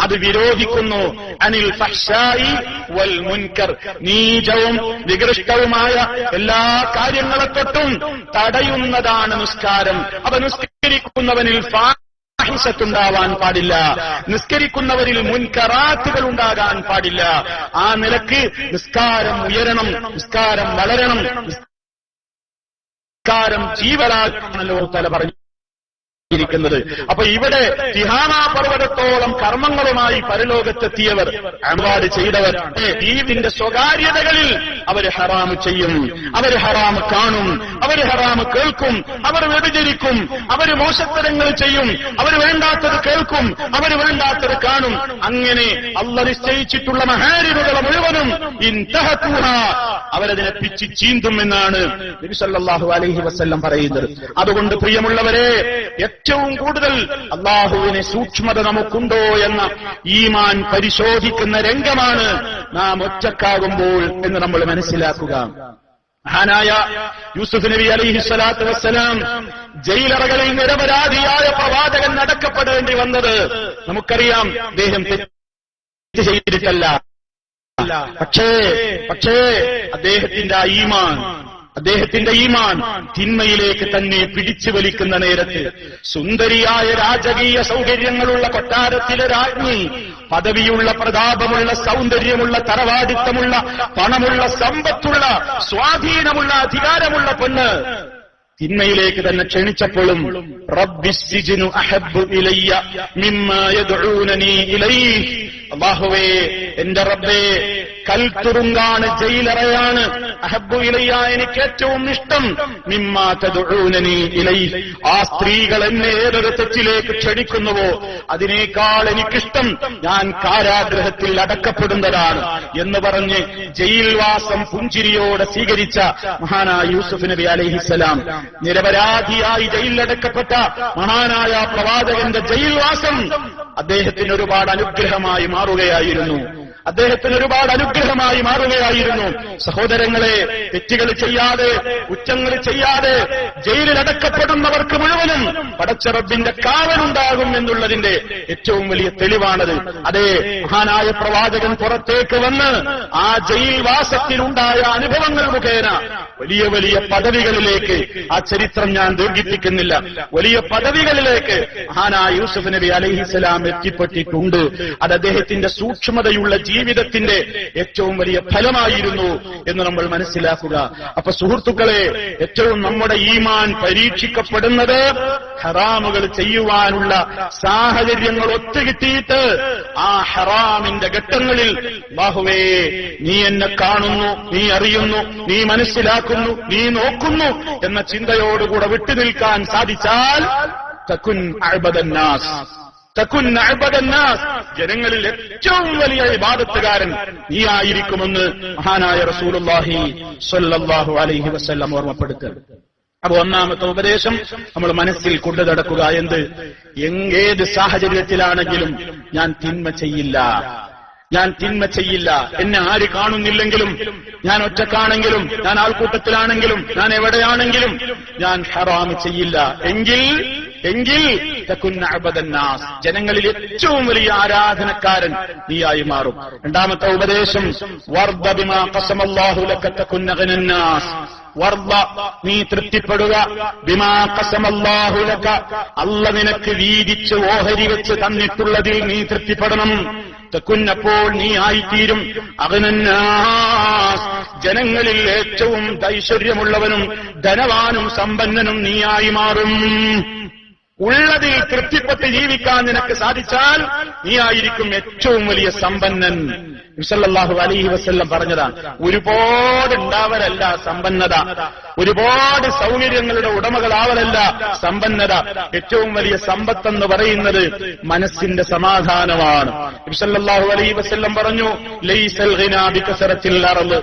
അത് വിരോധിക്കുന്നു, അനിൽ ഫഹ്ശായി വൽ മുൻകർ നീചവും നികൃഷ്ടവുമായ എല്ലാ കാര്യങ്ങളെ തൊട്ടും തടയുന്നതാണ് നിസ്കാരം. അപ്പൊ നിസ്കരിക്കുന്നവനിൽ ഫാഹിശത്തുണ്ടാവാൻ പാടില്ല, നിസ്കരിക്കുന്നവരിൽ മുൻകറാത്തുകൾ ഉണ്ടാകാൻ പാടില്ല. ആ നിലക്ക് നിസ്കാരം ഉയരണം, നിസ്കാരം വളരണം, നിസ്കാരം ജീവനാണല്ലോ തല പറഞ്ഞു ിരിക്കുന്നത്. അപ്പൊ ഇവിടെ തിഹാനാ പർവ്വതത്തോളം കർമ്മങ്ങളുമായി പരലോകത്തെത്തിയവർ, അമല് ചെയ്തവർ, ദീനിന്റെ സ്വകാര്യതകളിൽ അവർ ഹറാമ് ചെയ്യും, അവർ ഹറാമ് കാണും, അവർ ഹറാമ് കേൾക്കും, അവർ വ്യഭിചരിക്കും, അവർ മോശത്തരങ്ങൾ ചെയ്യും, അവർ വേണ്ടാത്തത് കേൾക്കും, അവർ വേണ്ടാത്തത് കാണും. അങ്ങനെ അല്ലാഹ് നിശ്ചയിച്ചിട്ടുള്ള മഹാരിമുകളെ മുഴുവനും ഇൻതഹതുഹ അവരതിനെ പിച്ചി ചീന്തും എന്നാണ് നബി സല്ലല്ലാഹു അലൈഹി വസല്ലം പറയുന്നത്. അതുകൊണ്ട് പ്രിയമുള്ളവരെ, ഏറ്റവും കൂടുതൽ അല്ലാഹുവിനെ സൂക്ഷ്മത നമുക്കുണ്ടോ എന്ന ഈമാൻ പരിശോധിക്കുന്ന രംഗമാണ് നാം ഒറ്റക്കാകുമ്പോൾ എന്ന് നമ്മൾ മനസ്സിലാക്കുക. മഹാനായ യൂസുഫ് നബി അലൈഹിസ്സലാത്തു വസ്സലാം ജയിലറകളിൽ നിരപരാധിയായ പ്രവാചകൻ അടക്കപ്പെടേണ്ടി വന്നത് നമുക്കറിയാം. അദ്ദേഹം തെറ്റ് ചെയ്തിട്ടല്ല, പക്ഷേ അദ്ദേഹത്തിന്റെ ഈമാൻ തിന്മയിലേക്ക് തന്നെ പിടിച്ചു വലിക്കുന്ന നേരത്ത് സുന്ദരിയായ രാജകീയ സൗകര്യങ്ങളുള്ള കൊട്ടാരത്തിലെ രാജ്ഞി, പദവിയുള്ള പ്രതാപമുള്ള സൗന്ദര്യമുള്ള തറവാടിത്തമുള്ള പണമുള്ള സമ്പത്തുള്ള സ്വാധീനമുള്ള അധികാരമുള്ള പെണ്ണ് തിന്മയിലേക്ക് തന്നെ ക്ഷണിച്ചപ്പോഴും റബ്ബിസ്സിജ്നു അഹബ്ബു ഇലയ്യ മിമ്മാ യദ്ഊനനി ഇലൈഹി, അല്ലാഹുവേ എന്റെ റബ്ബേ കൽത്തുറുങ്കാണ്, ജയിലറയാണ്, അഹബ്ബു ഇലയ്യ എനിക്ക് ഏറ്റവും ഇഷ്ടം, മിമ്മാ തദ്ഊനനി ഇലൈഹി ആ സ്ത്രീകൾ എന്നെ ഏതൊരു തെറ്റിലേക്ക് ക്ഷണിക്കുന്നുവോ അതിനേക്കാൾ എനിക്കിഷ്ടം ഞാൻ കാരാഗ്രഹത്തിൽ അടക്കപ്പെടുന്നതാണ് എന്ന് പറഞ്ഞ് ജയിൽവാസം പുഞ്ചിരിയോടെ സ്വീകരിച്ച മഹാനായ യൂസുഫ് നബി അലൈഹിസ്സലാം, നിരപരാധിയായി ജയിലിലടക്കപ്പെട്ട മഹാനായ പ്രവാചകന്റെ ജയിൽവാസം അദ്ദേഹത്തിന് ഒരുപാട് അനുഗ്രഹമായി മാറുകയായിരുന്നു. സഹോദരങ്ങളെ, തെറ്റുകൾ ചെയ്യാതെ കുറ്റങ്ങൾ ചെയ്യാതെ ജയിലിലടക്കപ്പെടുന്നവർക്ക് മുഴുവനും പടച്ച റബ്ബിന്റെ കാവലുണ്ടാകും എന്നുള്ളതിന്റെ ഏറ്റവും വലിയ തെളിവാണത്. അതേ മഹാനായ പ്രവാചകൻ പുറത്തേക്ക് വന്ന് ആ ജയിൽവാസത്തിനുണ്ടായ അനുഭവങ്ങൾ മുഖേന വലിയ വലിയ പദവികളിലേക്ക്, ആ ചരിത്രം ഞാൻ ദീർഘിപ്പിക്കുന്നില്ല, വലിയ പദവികളിലേക്ക് മഹാനായ യൂസുഫ് നബി അലൈഹിസ്സലാം എത്തിപ്പെട്ടിട്ടുണ്ട്. അത് അദ്ദേഹത്തിന്റെ സൂക്ഷ്മതയുള്ള ജീവിതത്തിന്റെ ഏറ്റവും വലിയ ഫലമായിരുന്നു എന്ന് നമ്മൾ മനസ്സിലാക്കുക. അപ്പൊ സുഹൃത്തുക്കളെ, ഏറ്റവും നമ്മുടെ ഈമാൻ പരീക്ഷിക്കപ്പെടുന്നത് ഹറാമുകൾ ചെയ്യുവാനുള്ള സാഹചര്യങ്ങൾ ഒത്തുകിട്ടിയിട്ട് ആ ഹറാമിന്റെ ഘട്ടങ്ങളിൽ അല്ലാഹുവേ നീ എന്നെ കാണുന്നു, നീ അറിയുന്നു, നീ മനസ്സിലാക്കുന്നു, നീ നോക്കുന്നു എന്ന ചിന്തയോടുകൂടെ വിട്ടുനിൽക്കാൻ സാധിച്ചാൽ തകുൻ അഅ്ബദന്നാസ്, ജനങ്ങളിൽ ഏറ്റവും വലിയ ഇബാദത്തുകാരൻ നീയായിരിക്കുമെന്ന് മഹാനായ റസൂലുള്ളാഹി സ്വല്ലല്ലാഹു അലൈഹി വസല്ലം ഓർമ്മപ്പെടുത്തുക. അപ്പൊ ഒന്നാമത്തെ ഉപദേശം നമ്മൾ മനസ്സിൽ കൊണ്ടു നടക്കുക. ഏത് സാഹചര്യത്തിലാണെങ്കിലും ഞാൻ തിന്മ ചെയ്യില്ല, എന്നെ ആര് കാണുന്നില്ലെങ്കിലും, ഞാൻ ഒറ്റക്കാണെങ്കിലും, ഞാൻ ആൾക്കൂട്ടത്തിലാണെങ്കിലും, ഞാൻ എവിടെയാണെങ്കിലും ഞാൻ ഹറാം ചെയ്യില്ല. എങ്കിൽ തകുൻ അഅ്ബദന്നാസ്, ജനങ്ങളിൽ ഏറ്റവും വലിയ ആരാധനക്കാരൻ നീയായി മാറും. രണ്ടാമത്തെ ഉപദേശം വർദ ബിമാ ഖസമല്ലാഹു ലക തകുൻ അഗ്നന്നാസ്, വർദ നീ തൃപ്തിപ്പെടുക, ബിമാ ഖസമല്ലാഹു ലക അല്ലാഹു നിനക്ക് വീതിച്ച് ഓഹരി വെച്ച് തന്നിട്ടുള്ളതിൽ നീ തൃപ്തിപ്പെടണം. തകുന്നപ്പോൾ നീ ആയിത്തീരും അഗ്നന്നാസ്, ജനങ്ങളിൽ ഏറ്റവും ഐശ്വര്യമുള്ളവനും ധനവാനും സമ്പന്നനും നീയായി മാറും. ഉള്ളതിൽ തൃപ്തിപ്പെട്ട് ജീവിക്കാൻ നിനക്ക് സാധിച്ചാൽ നീയായിരിക്കും ഏറ്റവും വലിയ സമ്പന്നൻ. സല്ലല്ലാഹു അലൈഹി വസല്ലം പറഞ്ഞതാണ്, ഒരുപാട് ഉണ്ടാവലല്ല സമ്പന്നത, ഒരുപാട് സൗകര്യങ്ങളുടെ ഉടമകളാവലല്ല സമ്പന്നത. ഏറ്റവും വലിയ സമ്പത്തെന്ന് പറയുന്നത് മനസ്സിന്റെ സമാധാനമാണ്. സല്ലല്ലാഹു അലൈഹി വസല്ലം പറഞ്ഞു, ലൈസൽ ഗിനാ ബികസറത്തിൽ അർള്,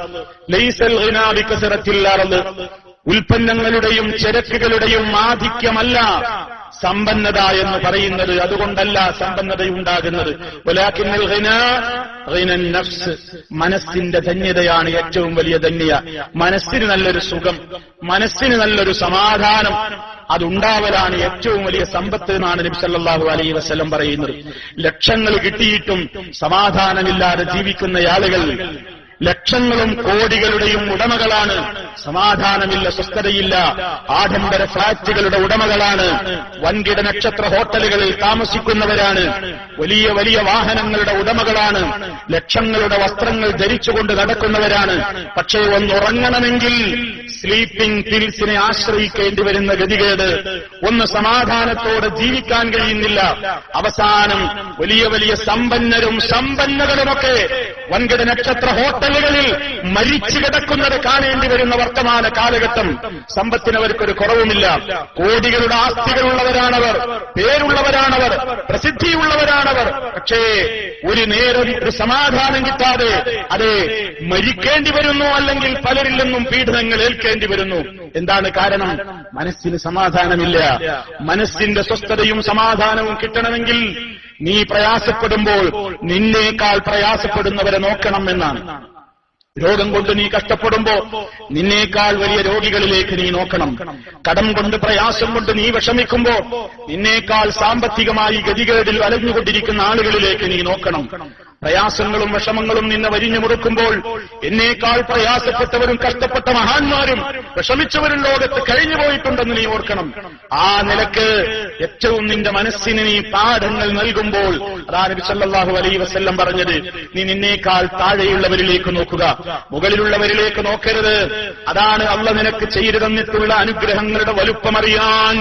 ലൈസൽ ഗിനാ ബികസറത്തിൽ അർള്, ഉൽപ്പന്നങ്ങളുടെയും ചരക്കുകളുടെയും ആധിക്യമല്ല സമ്പന്നത എന്ന് പറയുന്നത്. അതുകൊണ്ടല്ല സമ്പന്നതയുണ്ടാകുന്നത്. വലാകിന്നൽ ഗിനാ ഗിനൻ നഫ്സ്, മനസ്സിന്റെ ധന്യതയാണ് ഏറ്റവും വലിയ ധന്യത. മനസ്സിന് നല്ലൊരു സുഖം, മനസ്സിന് നല്ലൊരു സമാധാനം, അതുണ്ടാവലാണ് ഏറ്റവും വലിയ സമ്പത്ത് എന്നാണ് നബി സല്ലല്ലാഹു അലൈഹി വസല്ലം പറയുന്നത്. ലക്ഷങ്ങൾ കിട്ടിയിട്ടും സമാധാനമില്ലാതെ ജീവിക്കുന്ന ആളുകൾ ലക്ഷങ്ങളും കോടികളുടെയും ഉടമകളാണ്, സമാധാനമില്ല, സ്വസ്ഥതയില്ല. ആഡംബര ഫ്ളാറ്റുകളുടെ ഉടമകളാണ്, വൻകിട നക്ഷത്ര ഹോട്ടലുകളിൽ താമസിക്കുന്നവരാണ്, വലിയ വലിയ വാഹനങ്ങളുടെ ഉടമകളാണ്, ലക്ഷങ്ങളുടെ വസ്ത്രങ്ങൾ ധരിച്ചുകൊണ്ട് നടക്കുന്നവരാണ്. പക്ഷേ ഒന്നുറങ്ങണമെങ്കിൽ സ്ലീപ്പിംഗ് പിൽസിനെ ആശ്രയിക്കേണ്ടി വരുന്ന ഗതികേട്, ഒന്ന് സമാധാനത്തോടെ ജീവിക്കാൻ കഴിയുന്നില്ല. അവസാനം വലിയ വലിയ സമ്പന്നരും സമ്പന്നകളുമൊക്കെ വൻകിട നക്ഷത്ര ഹോട്ടലുകളിൽ മരിച്ചു കിടക്കുന്നത് കാണേണ്ടി വരുന്ന വർത്തമാന കാലഘട്ടം. സമ്പത്തിനവർക്കൊരു കുറവുമില്ല. കോടികളുടെ ആസ്തികളുള്ളവരാണവർ, പേരുള്ളവരാണവർ, പ്രസിദ്ധിയുള്ളവരാണവർ. പക്ഷേ ഒരു നേരം ഒരു സമാധാനം കിട്ടാതെ അതെ മരിക്കേണ്ടി വരുന്നു, അല്ലെങ്കിൽ പലരിൽ നിന്നും പീഡനങ്ങൾ ഏൽക്കേണ്ടി വരുന്നു. എന്താണ് കാരണം? മനസ്സിന് സമാധാനമില്ല. മനസ്സിന്റെ സ്വസ്ഥതയും സമാധാനവും കിട്ടണമെങ്കിൽ നീ പ്രയാസപ്പെടുമ്പോൾ നിന്നേക്കാൾ പ്രയാസപ്പെടുന്നവരെ നോക്കണം എന്നാണ്. രോഗം കൊണ്ട് നീ കഷ്ടപ്പെടുമ്പോ നിന്നേക്കാൾ വലിയ രോഗികളിലേക്ക് നീ നോക്കണം. കടം കൊണ്ട് പ്രയാസം കൊണ്ട് നീ വിഷമിക്കുമ്പോ നിന്നേക്കാൾ സാമ്പത്തികമായി ഗതികേടിൽ വലഞ്ഞുകൊണ്ടിരിക്കുന്ന ആളുകളിലേക്ക് നീ നോക്കണം. പ്രയാസങ്ങളും വിഷമങ്ങളും നിന്നെ വരിഞ്ഞു മുറുക്കുമ്പോൾ എന്നേക്കാൾ പ്രയാസപ്പെട്ടവരും കഷ്ടപ്പെട്ട മഹാന്മാരും വിഷമിച്ചവരും ലോകത്ത് കഴിഞ്ഞു പോയിട്ടുണ്ടെന്ന് നീ ഓർക്കണം. ആ നിലക്ക് ഏറ്റവും നിന്റെ മനസ്സിന് നീ പാഠങ്ങൾ നൽകുമ്പോൾ അതാണ് നബി സല്ലല്ലാഹു അലൈഹി വസല്ലം പറഞ്ഞത്, നീ നിന്നേക്കാൾ താഴെയുള്ളവരിലേക്ക് നോക്കുക, മുകളിലുള്ളവരിലേക്ക് നോക്കരുത്. അതാണ് അല്ലാഹു നിനക്ക് ചെയ്തു തന്നിട്ടുള്ള അനുഗ്രഹങ്ങളുടെ വലുപ്പമറിയാൻ,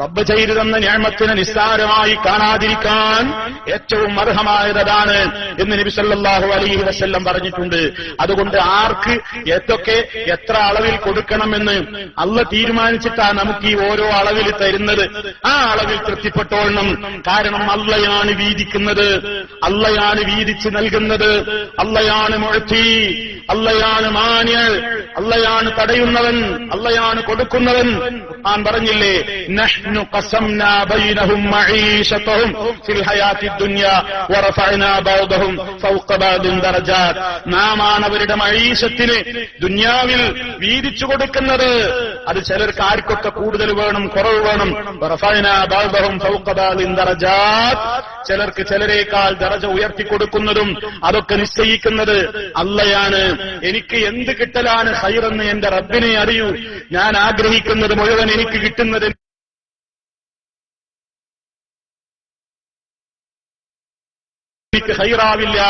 റബ്ബ് ചെയ്തു തന്ന നിഅമത്തിനെ നിസ്സാരമായി കാണാതിരിക്കാൻ ഏറ്റവും അർഹമായതാണ് എന്ന് നബി സല്ലല്ലാഹു അലൈഹി വസല്ലം പറഞ്ഞിട്ടുണ്ട്. അതുകൊണ്ട് ആർക്ക് ഏതൊക്കെ എത്ര അളവിൽ കൊടുക്കണമെന്ന് അല്ലാഹു തീരുമാനിച്ചിട്ടാണ് നമുക്ക് ഈ ഓരോ അളവിൽ തരുന്നത്. ആ അളവിൽ തൃപ്തിപ്പെട്ടോളണം. കാരണം അല്ലാഹുവാണ് വീതിക്കുന്നത്, അല്ലാഹുവാണ് വീതിച്ച് നൽകുന്നത്, അല്ലാഹുവാണ് മുഅ്തി, അല്ലാഹുവാണ് മാനിഅ, അല്ലാഹുവാണ് തടയുന്നവൻ, അല്ലാഹുവാണ് കൊടുക്കുന്നവൻ. ഖുർആൻ പറഞ്ഞില്ലേ, നഹ്നു ഖസംനാ ബൈനഹും മഈശതഹും ഫിൽ ഹയാത്തിദ് ദുനിയ വറഫഅനാ ബഅദഹും ഫൗഖ ബഅദിൻ ദറജാത്ത്. നാമാണ് അവരുടെ മഈശത്തിനെ ദുനിയാവിൽ വീതിച്ചു കൊടുക്കുന്നത്. അത് ചിലർക്ക് ആർക്കൊക്കെ കൂടുതൽ വേണം, കുറവ് വേണം. വറഫഅനാ ബഅദഹും ഫൗഖ ബഅദിൻ ദറജാത്ത്, ചിലർക്ക് ചിലരേക്കാൾ ദറജ ഉയർത്തി കൊടുക്കുന്നതും അതൊക്കെ നിശ്ചയിക്കുന്നത് അല്ലാഹുവാണ്. എനിക്ക് എന്ത് കിട്ടലാണ് ഖൈറെന്ന് എന്റെ റബ്ബിനെ അറിയൂ. ഞാൻ ആഗ്രഹിക്കുന്നത് മുഴുവൻ എനിക്ക് കിട്ടുന്നത് എനിക്ക് ഖൈറാവില്ല.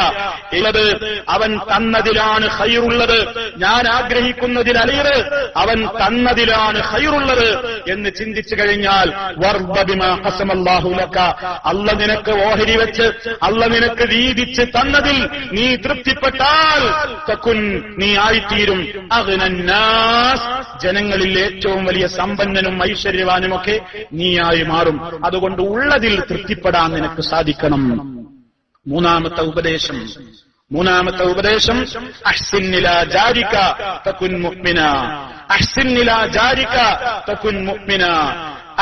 ഉള്ളത് അവൻ തന്നതിലാണ് ഖൈറുള്ളത്. ഞാൻ ആഗ്രഹിക്കുന്നതിനലേറെ അവൻ തന്നതിലാണ് ഖൈറുള്ളത് എന്ന് ചിന്തിച്ചു കഴിഞ്ഞാൽ വർബ ബിമാ ഖസമല്ലാഹു ലക, അല്ലാഹു നിനക്ക് ഓഹരി വെച്ച് അല്ലാഹു നിനക്ക് വീതിച്ച് തന്നതിൽ നീ തൃപ്തിപ്പെട്ടാൽ തകുൻ, നീ ആയിത്തീരും അഗ്നന്നാസ്, ജനങ്ങളിൽ ഏറ്റവും വലിയ സമ്പന്നനും ഐശ്വര്യവാനുമൊക്കെ നീയായി മാറും. അതുകൊണ്ട് ഉള്ളതിൽ തൃപ്തിപ്പെടാൻ നിനക്ക് സാധിക്കണം. മൂന്നാമത്തെ ഉപദേശം അഹ്സിൻ ഇലാ ജാരിക തകുൻ മുഅ്മിന. അഹ്സിൻ ഇലാ ജാരിക തകുൻ മുഅ്മിന.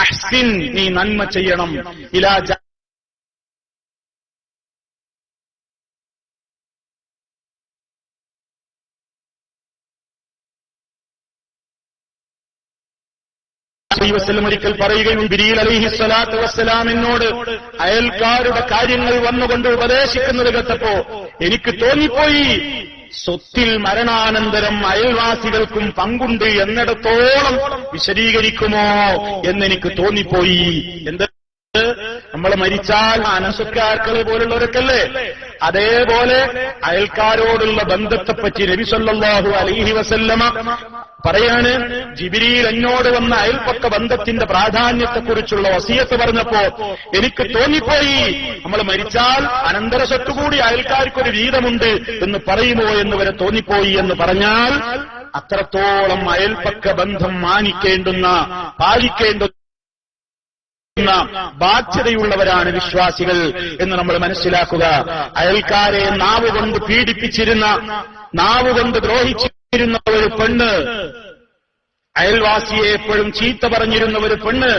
അഹ്സിൻ, നീ നന്മ ചെയ്യണം. ഇലാ ഒരിക്കൽ പറയുകയും ജിബ്രീൽ അലൈഹിസ്സലാത്തു വസ്സലാമിനോട് അയൽക്കാരുടെ കാര്യങ്ങൾ വന്നുകൊണ്ട് ഉപദേശിക്കുന്നത് കേട്ടപ്പോ എനിക്ക് തോന്നിപ്പോയി, സ്വത്തിൽ മരണാനന്തരം അയൽവാസികൾക്കും പങ്കുണ്ട് എന്നിടത്തോളം വിശദീകരിക്കുമോ എന്നെനിക്ക് തോന്നിപ്പോയി. എന്ത്, നമ്മൾ മരിച്ചാൽ അനസുക്കാർക്കളെ പോലുള്ളവരൊക്കെയല്ലേ, അതേപോലെ അയൽക്കാരോടുള്ള ബന്ധത്തെപ്പറ്റി നബി സല്ലല്ലാഹു അലൈഹി വസല്ലമ പറയാണ്, ജിബ്രീൽ എന്നോട് വന്ന അയൽപക്ക ബന്ധത്തിന്റെ പ്രാധാന്യത്തെക്കുറിച്ചുള്ള വസിയത്ത് പറഞ്ഞപ്പോ എനിക്ക് തോന്നിപ്പോയി, നമ്മൾ മരിച്ചാൽ അനന്തര സ്വത്തുകൂടി അയൽക്കാർക്കൊരു വീതമുണ്ട് എന്ന് പറയുമോ എന്ന് വരെ തോന്നിപ്പോയി. എന്ന് പറഞ്ഞാൽ അത്രത്തോളം അയൽപക്ക ബന്ധം മാനിക്കേണ്ടുന്ന, പാലിക്കേണ്ടുന്ന ബാധ്യതയുള്ളവരാണ് വിശ്വാസികൾ എന്ന് നമ്മൾ മനസ്സിലാക്കുക. അയൽക്കാരെ നാവുകൊണ്ട് പീഡിപ്പിച്ചിരുന്ന, നാവുകൊണ്ട് ദ്രോഹിച്ചിരുന്ന ഒരു പെണ്ണ് അയൽവാസിയെ എപ്പോഴും ചീത്ത പറഞ്ഞിരുന്ന ഒരു പെണ്ണ്,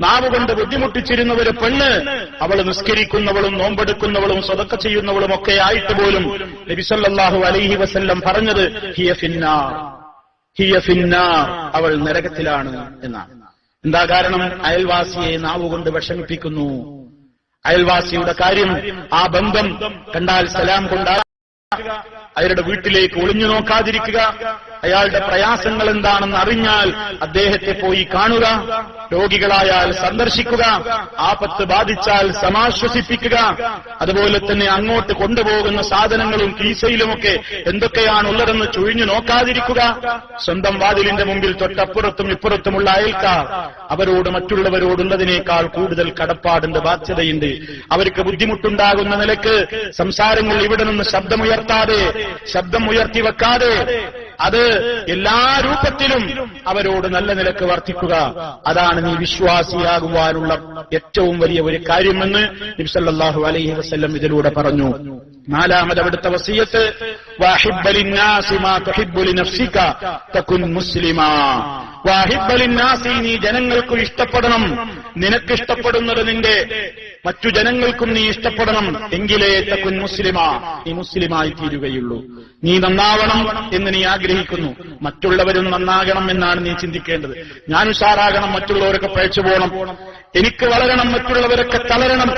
നാവുകൊണ്ട് ബുദ്ധിമുട്ടിച്ചിരുന്ന ഒരു പെണ്ണ്, അവൾ നിസ്കരിക്കുന്നവളും നോമ്പെടുക്കുന്നവളും സ്വതക്ക ചെയ്യുന്നവളും ഒക്കെ ആയിട്ട് പോലും നബി സല്ലല്ലാഹു അലൈഹി വസല്ലം പറഞ്ഞത് ഹിയ ഫിന്നാർ, ഹിയ ഫിന്നാർ, അവൾ നരകത്തിലാണ് എന്നാണ്. എന്താ കാരണം? അയൽവാസിയെ നാവുകൊണ്ട് വിഷമിപ്പിക്കുന്നു. അയൽവാസിയുടെ കാര്യം, ആ ബന്ധം കണ്ടാൽ സലാം കൊണ്ടാ, അയാളുടെ വീട്ടിലേക്ക് ഒളിഞ്ഞു നോക്കാതിരിക്കുക, അയാളുടെ പ്രയാസങ്ങൾ എന്താണെന്ന് അറിഞ്ഞാൽ അദ്ദേഹത്തെ പോയി കാണുക, രോഗികളായാൽ സന്ദർശിക്കുക, ആപത്ത് ബാധിച്ചാൽ സമാശ്വസിപ്പിക്കുക, അതുപോലെ തന്നെ അങ്ങോട്ട് കൊണ്ടുപോകുന്ന സാധനങ്ങളും കീസയിലുമൊക്കെ എന്തൊക്കെയാണ് ഉള്ളതെന്ന് ചുഴിഞ്ഞു നോക്കാതിരിക്കുക. സ്വന്തം വാതിലിന്റെ മുമ്പിൽ തൊട്ടപ്പുറത്തും ഇപ്പുറത്തുമുള്ള അയൽക്കാർ, അവരോട് മറ്റുള്ളവരോടുള്ളതിനേക്കാൾ കൂടുതൽ കടപ്പാടുണ്ട്, ബാധ്യതയുണ്ട്. അവർക്ക് ബുദ്ധിമുട്ടുണ്ടാകുന്ന നിലക്ക് സംസാരങ്ങൾ ഇവിടെ നിന്ന് ശബ്ദം ഉയർത്തി വെക്കാതെ അത് എല്ലാ രൂപത്തിലും അവരോട് നല്ല നിലക്ക് വർത്തിക്കുക. അതാണ് നീ വിശ്വാസിയാകുവാനുള്ള ഏറ്റവും വലിയ ഒരു കാര്യമെന്ന് നബി സല്ലല്ലാഹു അലൈഹി വസല്ലം ഇതിലൂടെ പറഞ്ഞു. നാലാമത് അവിടുത്തെ വസിയത്ത്, വഹിബ്ബ ലിന്നാസി മാ തുഹിബ്ബു ലിനഫ്സിക തകുൻ മുസ്ലിമാ. വഹിബ്ബ ലിന്നാസി, നീ ജനങ്ങൾക്ക് ഇഷ്ടപ്പെടണം, നിനക്കിഷ്ടപ്പെടുന്നത് നിന്റെ മറ്റു ജനങ്ങൾക്കും നീ ഇഷ്ടപ്പെടണം, എങ്കിലേ തകുൻ മുസ്ലിമാ, നീ മുസ്ലിമായി തീരുകയുള്ളൂ. നീ നന്നാവണം എന്ന് നീ ആഗ്രഹിക്കുന്നു, മറ്റുള്ളവരും നന്നാകണം എന്നാണ് നീ ചിന്തിക്കേണ്ടത്. ഞാൻ ഉഷാറാകണം, മറ്റുള്ളവരൊക്കെ പഴച്ചു പോകണം, എനിക്ക് വളരണം, മറ്റുള്ളവരൊക്കെ തളരണം,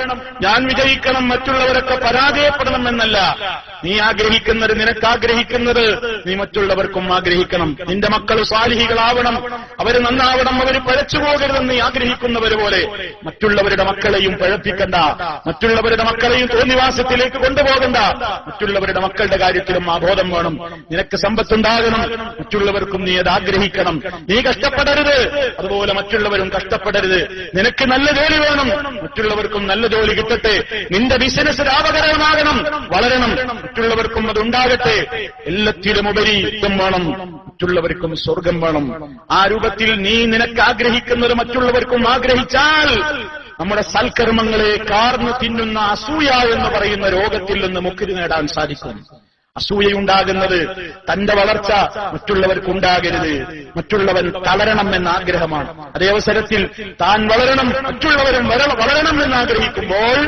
ഞാൻ വിജയിക്കണം, മറ്റുള്ളവരൊക്കെ പരാജയപ്പെടണം എന്നല്ല നീ ആഗ്രഹിക്കുന്നത്. നിനക്കാഗ്രഹിക്കുന്നത് നീ മറ്റുള്ളവർക്കും ആഗ്രഹിക്കണം. നിന്റെ മക്കൾ സാലിഹികളാവണം, അവര് നന്നാവണം, അവര് പഴച്ചു പോകരുതെന്ന് നീ ആഗ്രഹിക്കുന്നവര് പോലെ മറ്റുള്ളവരുടെ മക്കളെയും പഴപ്പിക്കണ്ട, മറ്റുള്ളവരുടെ മക്കളെയും തോന്നിവാസത്തിലേക്ക് കൊണ്ടുപോകണ്ട. മറ്റുള്ളവരുടെ മക്കളുടെ കാര്യത്തിലും ആ ബോധം വേണം. നിനക്ക് സമ്പത്തുണ്ടാകണം, മറ്റുള്ളവർക്കും നീ അത് ആഗ്രഹിക്കണം. നീ കഷ്ടപ്പെടരുത്, അതുപോലെ മറ്റുള്ളവരും കഷ്ടപ്പെടരുത്. നിനക്ക് നല്ല ജോലി വേണം, മറ്റുള്ളവർക്കും നല്ല ജോലി കിട്ടട്ടെ. നിന്റെ ബിസിനസ് ലാഭകരമാകണം, വളരണം, മറ്റുള്ളവർക്കും അതുണ്ടാകട്ടെ. എല്ലാത്തിലുമുപരി ഇതും വേണം, മറ്റുള്ളവർക്കും സ്വർഗം വേണം. ആ രൂപത്തിൽ നീ നിനക്ക് ആഗ്രഹിക്കുന്നത് മറ്റുള്ളവർക്കും ആഗ്രഹിച്ചാൽ നമ്മുടെ സൽക്കർമ്മങ്ങളെ കാർന്നു തിന്നുന്ന അസൂയ എന്ന് പറയുന്ന രോഗത്തിൽ നിന്ന് മുക്തി നേടാൻ സാധിക്കും. അസൂയയുണ്ടാകുന്നത് തന്റെ വളർച്ച മറ്റുള്ളവർക്കുണ്ടാകരുത്, മറ്റുള്ളവൻ തളരണം എന്ന ആഗ്രഹമാണ്. അതേ അവസരത്തിൽ താൻ വളരണം, മറ്റുള്ളവരും വളരണം എന്നാഗ്രഹിക്കുമ്പോൾ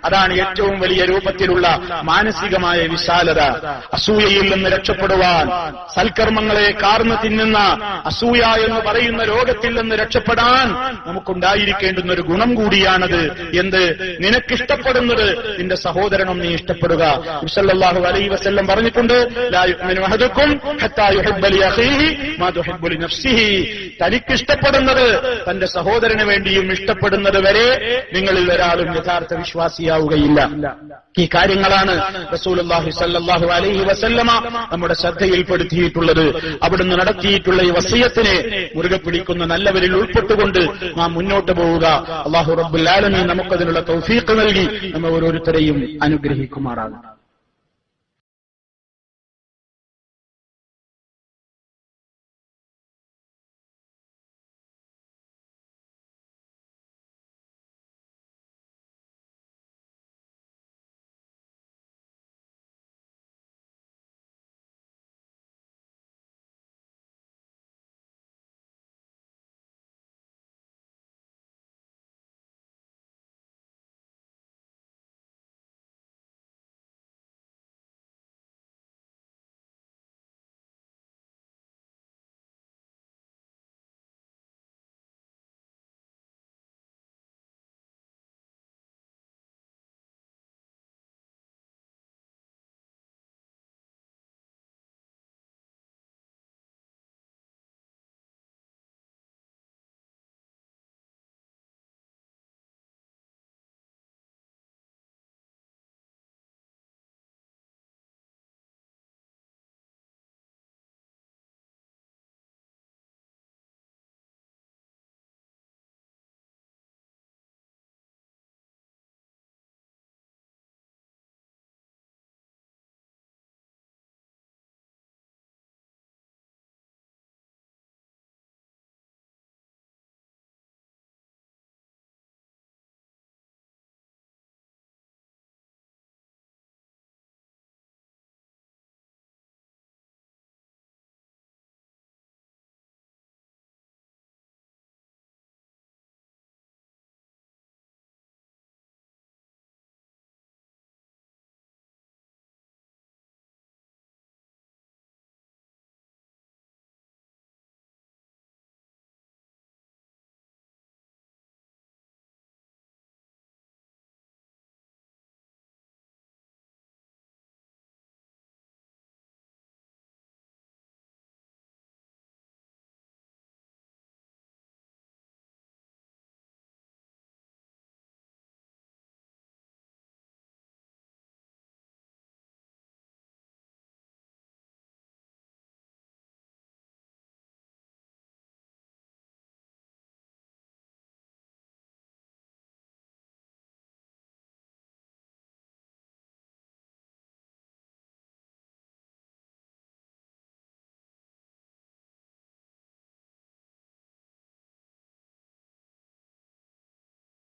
അതാണ് ഏറ്റവും വലിയ രൂപത്തിലുള്ള മാനസികമായ വിശാലത. അസൂയയിൽ നിന്ന് രക്ഷപ്പെടുവാൻ, സൽക്കർമ്മങ്ങളെ കാർന്നു തിന്നുന്ന അസൂയ എന്ന് പറയുന്ന രോഗത്തിൽ നിന്ന് രക്ഷപ്പെടാൻ നമുക്കുണ്ടായിരിക്കേണ്ടുന്ന ഒരു ഗുണം കൂടിയാണത്. എന്ത്? നിനക്കിഷ്ടപ്പെടുന്നത് നിന്റെ സഹോദരനും നീ ഇഷ്ടപ്പെടുക. നബി സല്ലല്ലാഹു അലൈഹി വസല്ലം പറഞ്ഞിട്ടുണ്ട്, ലാ യുഅ്മിനു അഹദുക്കും ഹത്താ യുഹിബ്ബ ലി അഖീഹി മാ തുഹിബ്ബു ലി നഫ്സിഹി. തനിക്കിഷ്ടപ്പെടുന്നത് തന്റെ സഹോദരന് വേണ്ടിയും ഇഷ്ടപ്പെടുന്നത് വരെ നിങ്ങളിൽ ഒരാളും യഥാർത്ഥ വിശ്വാസിയാവുകയില്ല. ഈ കാര്യങ്ങളാണ് റസൂലുള്ളാഹി സ്വല്ലല്ലാഹു അലൈഹി വസല്ലമ നമ്മുടെ ശ്രദ്ധയിൽപ്പെടുത്തിയിട്ടുള്ളത്. അവിടുന്ന് നടത്തിയിട്ടുള്ള ഈ വസിയത്തിനെ മുറുകെ പിടിക്കുന്ന നല്ലവരിൽ ഉൾപ്പെട്ടുകൊണ്ട് നാം മുന്നോട്ട് പോവുക. അല്ലാഹു റബ്ബുൽ ആലമീൻ നമുക്കതിനുള്ള തൗഫീഖ് നൽകി നമ്മെ ഓരോരുത്തരെയും അനുഗ്രഹിക്കുമാറാകട്ടെ.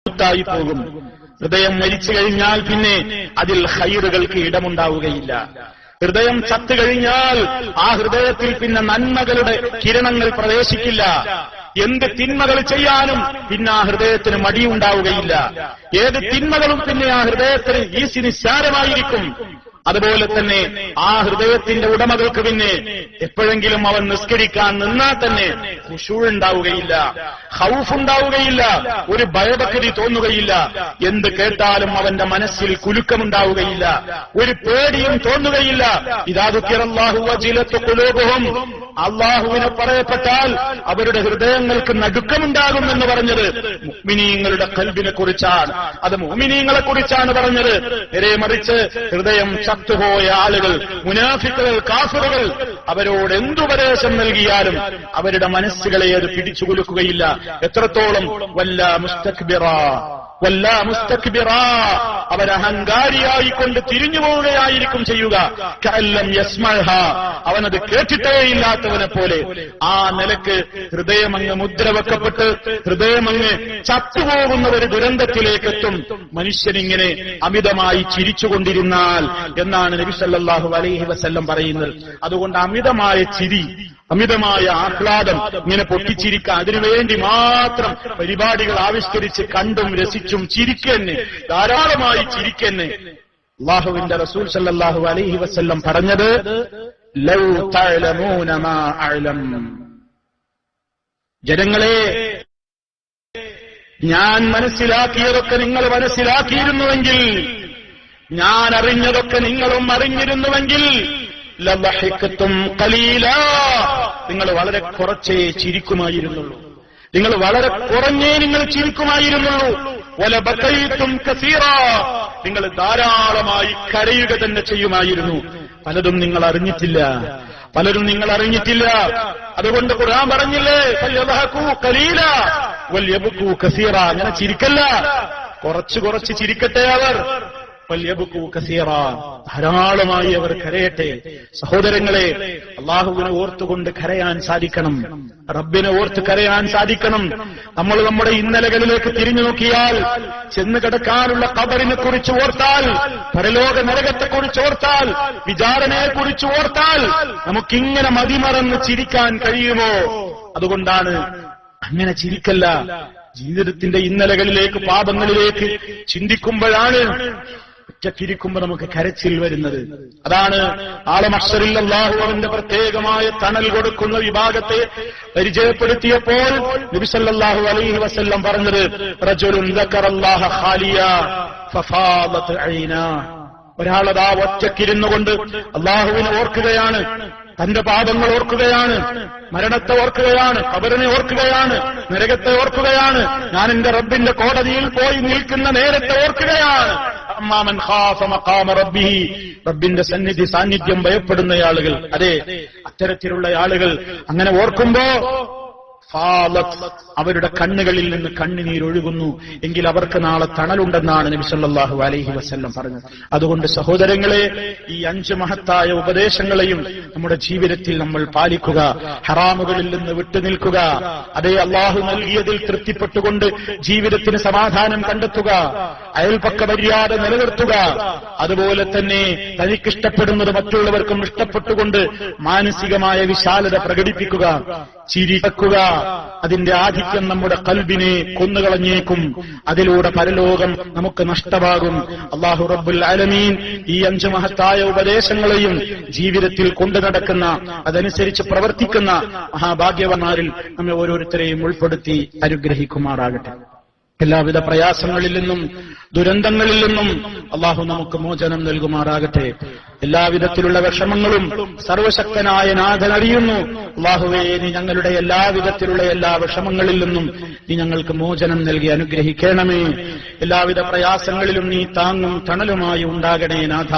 മൗത്തായി പോകും. ഹൃദയം മരിച്ചു കഴിഞ്ഞാൽ പിന്നെ അതിൽ ഖൈറുകൾക്ക് ഇടമുണ്ടാവുകയില്ല. ഹൃദയം ചത്തുകഴിഞ്ഞാൽ ആ ഹൃദയത്തിൽ പിന്നെ നന്മകളുടെ കിരണങ്ങൾ പ്രവേശിക്കില്ല. എന്ത് തിന്മകൾ ചെയ്യാനും പിന്നെ ആ ഹൃദയത്തിന് മടിയുണ്ടാവുകയില്ല. ഏത് തിന്മകളും പിന്നെ ആ ഹൃദയത്തിന് ഈസി നിസ്സാരമായിരിക്കും. അതുപോലെ തന്നെ ആ ഹൃദയത്തിന്റെ ഉടമകൾക്ക് പിന്നെ എപ്പോഴെങ്കിലും അവൻ നിസ്കരിക്കാൻ നിന്നാൽ തന്നെ ഖുശൂഉ ഉണ്ടാവുകയില്ല, ഖൗഫ് ഉണ്ടാവുകയില്ല, ഒരു ഭയഭക്തി തോന്നുകയില്ല. എന്ത് കേട്ടാലും അവന്റെ മനസ്സിൽ കുലുക്കമുണ്ടാവുകയില്ല, ഒരു പേടിയും തോന്നുകയില്ല. ഇദാ ദുക്കിറല്ലാഹു വജിലത്ത് ഖുലൂബുഹും, അള്ളാഹുവിനെ പറയപ്പെട്ടാൽ അവരുടെ ഹൃദയങ്ങൾക്ക് നടുക്കമുണ്ടാകുമെന്ന് പറഞ്ഞത് മുഅ്മിനീങ്ങളുടെ ഖൽബിനെ കുറിച്ചാണ്. അത് മുഅ്മിനീങ്ങളെ കുറിച്ചാണ് പറഞ്ഞത്. നേരെ മറിച്ച് ഹൃദയം ചത്തുപോയ ആളുകൾ, മുനാഫിക്കുകൾ, കാഫിറുകൾ, അവരോട് എന്തുപദേശം നൽകിയാലും അവരുടെ മനസ്സുകളെ അത് പിടിച്ചു കുലുക്കുകയില്ല. എത്രത്തോളം വല്ല മുസ്തക്ബിറ, അവരഹങ്കാരിയായിക്കൊണ്ട് തിരിഞ്ഞു പോവുകയായിരിക്കും ചെയ്യുക. കഅല്ലം യസ്മഅഹ, അവനത് കേട്ടിട്ടേയില്ലാത്തവനെ പോലെ. ആ നിലക്ക് ഹൃദയമങ്ങ് മുദ്രവെക്കപ്പെട്ട് ഹൃദയമങ്ങ് ചത്തുപോകുന്ന ഒരു ദുരന്തത്തിലേക്കെത്തും മനുഷ്യനിങ്ങനെ അമിതമായി ചിരിച്ചുകൊണ്ടിരുന്നാൽ എന്നാണ് നബി സല്ലല്ലാഹു അലൈഹി വസല്ലം പറയുന്നത്. അതുകൊണ്ട് അമിതമായ ചിരി, അമിതമായ ആഹ്ലാദം, ഇങ്ങനെ പൊട്ടിച്ചിരിക്കാൻ അതിനുവേണ്ടി മാത്രം പരിപാടികൾ ആവിഷ്കരിച്ച് കണ്ടും രസിച്ചും ചിരിക്കന്നെ, ധാരാളമായി ചിരിക്കന്നെ. അല്ലാഹുവിന്റെ റസൂൽ സല്ലല്ലാഹു അലൈഹി വസല്ലം പറഞ്ഞത് ലൗ തഅലമൂന മാ അഅലം, ജനങ്ങളെ, ഞാൻ മനസ്സിലാക്കിയതൊക്കെ നിങ്ങൾ മനസ്സിലാക്കിയിരുന്നുവെങ്കിൽ, ഞാൻ അറിഞ്ഞതൊക്കെ നിങ്ങളും അറിഞ്ഞിരുന്നുവെങ്കിൽ ലളഹിഖ്തും ഖലീലാ, നിങ്ങൾ വളരെ കുറച്ചേ ചിരിക്കുമായിരുന്നുള്ളൂ, നിങ്ങൾ വളരെ കുറഞ്ഞേ നിങ്ങൾ ചിരിക്കുമായിരുന്നുള്ളൂ. വലബകൈതും കസീറാ, നിങ്ങൾ ധാരാളമായി കരയുക തന്നെ ചെയ്യുമായിരുന്നു. പലതും നിങ്ങൾ അറിഞ്ഞിട്ടില്ല, പലരും നിങ്ങൾ അറിഞ്ഞിട്ടില്ല. അതുകൊണ്ട് ഖുർആൻ പറഞ്ഞില്ലേ, ഫയദ്ഹകൂ ഖലീലാ വൽയബ്കൂ കസീറാ, അങ്ങനെ ചിരിക്കല്ല, കുറച്ച് കുറച്ച് ചിരിക്കട്ടെ അവർ. വൽയബ്കൂ കസീറാ, ധാരാളമായി അവർ കരയട്ടെ. സഹോദരങ്ങളെ, അള്ളാഹുവിനെ ഓർത്തുകൊണ്ട് കരയാൻ സാധിക്കണം, റബ്ബിനെ ഓർത്ത് കരയാൻ സാധിക്കണം. നമ്മൾ നമ്മുടെ ഇന്നലകളിലേക്ക് തിരിഞ്ഞു നോക്കിയാൽ, ചെന്ന് കിടക്കാനുള്ള ഖബറിനെ കുറിച്ച് ഓർത്താൽ, പരലോക നരകത്തെക്കുറിച്ച് ഓർത്താൽ, വിചാരണയെക്കുറിച്ച് ഓർത്താൽ നമുക്കിങ്ങനെ മതിമറന്ന് ചിരിക്കാൻ കഴിയുമോ? അതുകൊണ്ടാണ് അങ്ങനെ ചിരിക്കല്ല. ജീവിതത്തിന്റെ ഇന്നലകളിലേക്ക്, പാപങ്ങളിലേക്ക് ചിന്തിക്കുമ്പോഴാണ് ഒറ്റക്കിരിക്കുമ്പോ നമുക്ക് കരച്ചിൽ വരുന്നത്. അതാണ് നാളെ മഹ്ശറിൽ അല്ലാഹു അവന്റെ പ്രത്യേകമായ തണൽ കൊടുക്കുന്ന വിഭാഗത്തെ പരിചയപ്പെടുത്തിയപ്പോൾ നബി സല്ലല്ലാഹു അലൈഹി വസല്ലം പറഞ്ഞത്, റജുലുൻ ദക്കറല്ലാഹ ഖാലിയാ ഫഫാദത് ഐനാ, ഒരാളതാ ഒറ്റക്കിരുന്നുകൊണ്ട് അല്ലാഹുവിനെ ഓർക്കുകയാണ്, തന്റെ പാപങ്ങൾ ഓർക്കുകയാണ്, മരണത്തെ ഓർക്കുകയാണ്, ഖബറിനെ ഓർക്കുകയാണ്, നരകത്തെ ഓർക്കുകയാണ്, ഞാൻ എന്റെ റബ്ബിന്റെ കോടതിയിൽ പോയി നിൽക്കുന്ന നേരത്തെ ഓർക്കുകയാണ്. അമ്മാമൻ ഖാഫ മഖാമ റബ്ബിഹി, റബ്ബിന്റെ സാന്നിധ്യം ഭയപ്പെടുന്ന ആളുകൾ, അതെ അത്തരത്തിലുള്ള ആളുകൾ അങ്ങനെ ഓർക്കുമ്പോ അവരുടെ കണ്ണുകളിൽ നിന്ന് കണ്ണുനീരൊഴുകുന്നു എങ്കിൽ അവർക്ക് നാളെ തണലുണ്ടെന്നാണ് നബി സല്ലല്ലാഹു അലൈഹി വസല്ലം പറഞ്ഞത്. അതുകൊണ്ട് സഹോദരങ്ങളെ, ഈ 5 മഹത്തായ ഉപദേശങ്ങളെയും നമ്മുടെ ജീവിതത്തിൽ നമ്മൾ പാലിക്കുക, ഹറാമുകളിൽ നിന്ന് വിട്ടുനിൽക്കുക, അതേ അള്ളാഹു നൽകിയതിൽ തൃപ്തിപ്പെട്ടുകൊണ്ട് ജീവിതത്തിന് സമാധാനം കണ്ടെത്തുക, അയൽപക്ക മര്യാദ നിലനിർത്തുക, അതുപോലെ തന്നെ തനിക്കിഷ്ടപ്പെടുന്നത് മറ്റുള്ളവർക്കും ഇഷ്ടപ്പെട്ടുകൊണ്ട് മാനസികമായ വിശാലത പ്രകടിപ്പിക്കുക, ചിരിക്കുക. അതിന്റെ ആധിക്യം നമ്മുടെ ഖൽബിനെ കൊന്നുകളഞ്ഞേക്കും, അതിലൂടെ പരലോകം നമുക്ക് നഷ്ടമാകും. അല്ലാഹു റബ്ബുൽ ആലമീൻ ഈ 5 മഹത്തായ ഉപദേശങ്ങളെയും ജീവിതത്തിൽ കൊണ്ടു നടക്കുന്ന, അതനുസരിച്ച് പ്രവർത്തിക്കുന്ന മഹാഭാഗ്യവാന്മാരിൽ നമ്മെ ഓരോരുത്തരെയും ഉൾപ്പെടുത്തി അനുഗ്രഹിക്കുമാറാകട്ടെ. എല്ലാവിധ പ്രയാസങ്ങളിൽ നിന്നും ദുരന്തങ്ങളിൽ നിന്നും അള്ളാഹു നമുക്ക് മോചനം നൽകുമാറാകട്ടെ. എല്ലാവിധത്തിലുള്ള വിഷമങ്ങളും സർവശക്തനായ നാഥൻ അറിയുന്നു. അള്ളാഹുവേ, നീ ഞങ്ങളുടെ എല്ലാവിധത്തിലുള്ള എല്ലാ വിഷമങ്ങളിൽ നിന്നും നീ ഞങ്ങൾക്ക് മോചനം നൽകി അനുഗ്രഹിക്കണമേ. എല്ലാവിധ പ്രയാസങ്ങളിലും നീ താങ്ങും തണലുമായി ഉണ്ടാകണേ നാഥ.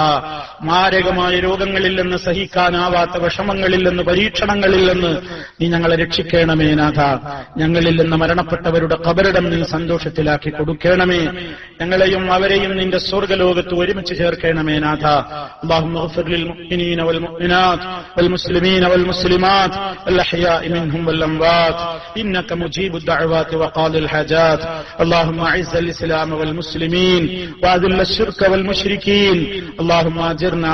മാരകമായ രോഗങ്ങളിൽ നിന്ന്, സഹിക്കാനാവാത്ത വിഷമങ്ങളിൽ നിന്ന്, പരീക്ഷണങ്ങളിൽ നിന്ന് നീ ഞങ്ങളെ രക്ഷിക്കണമേ നാഥ. ഞങ്ങളിൽ നിന്ന് മരണപ്പെട്ടവരുടെ ഖബറിടം നീ സന്തോഷിച്ചു സന്തോഷത്തിലാക്കി കൊടുക്കണമേ. ഞങ്ങളെയും അവരെയും നിന്റെ സ്വർഗ്ഗലോകത്ത് ഒരുമിച്ച് ചേർക്കണമേ നാഥ. اللهم اغفر للمؤمنين والمؤمنات والمسلمين والمسلمات الأحياء منهم والأموات إنك مجيب الدعوات وقاضي الحاجات. اللهم أعز الإسلام والمسلمين وأذل الشرك والمشركين. اللهم أجرنا